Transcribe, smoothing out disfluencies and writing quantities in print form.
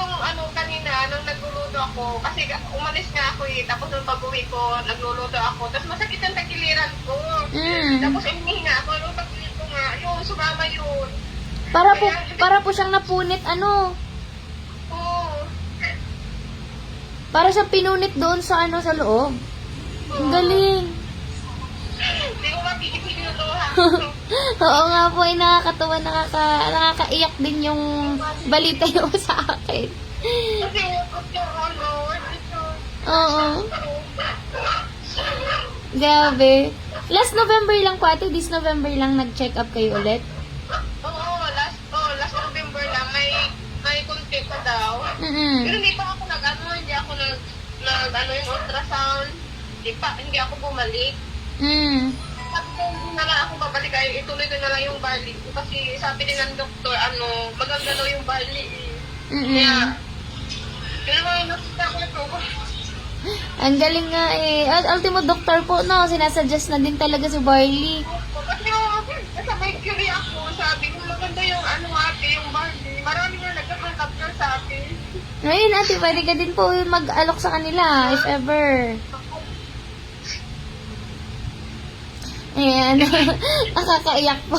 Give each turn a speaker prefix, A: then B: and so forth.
A: yung ano kanina, nung nagluluto ako, kasi umalis nga ako eh, tapos nung pag-uwi ko, nagluluto ako, tapos masakit ang tagiliran ko. Tapos umihinga ako, nung pag-uwi ko nga, yun, sumama yun.
B: Para po siyang napunit, ano?
A: Oo.
B: Para siyang pinunit doon sa ano, sa loob. Ang galing.
A: Hindi ko mapipigil ito ha.
B: Oo nga po, ay nakakatawa, nakakaiyak din yung balita yung sa akin.
A: Kasi ano, ito.
B: Oo. Grabe. Last November lang po ate, this November lang nag-check up kayo ulit.
A: Oo, last November lang, may kunti pa daw. Pero hindi pa ako hindi ako yung ultrasound. Hindi ako bumalik. Sabi ko, hindi na lang ako babalik ay ituloy ko na lang yung barley ko kasi sabi din ng doktor, maganda daw yung barley eh. Kaya, yun naman yung nakita ko ito.
B: Ang galing nga eh. Ultimo doctor po, no? Sinasuggest na din talaga si Barley.
A: Kasi nasa bakery ako, sabi ko maganda yung ate, yung barley. Marami na nagkakontak sa akin.
B: Ngayon ate, pwede ka din po mag-alok sa kanila, if ever. Ayan. Nakakaiyak po.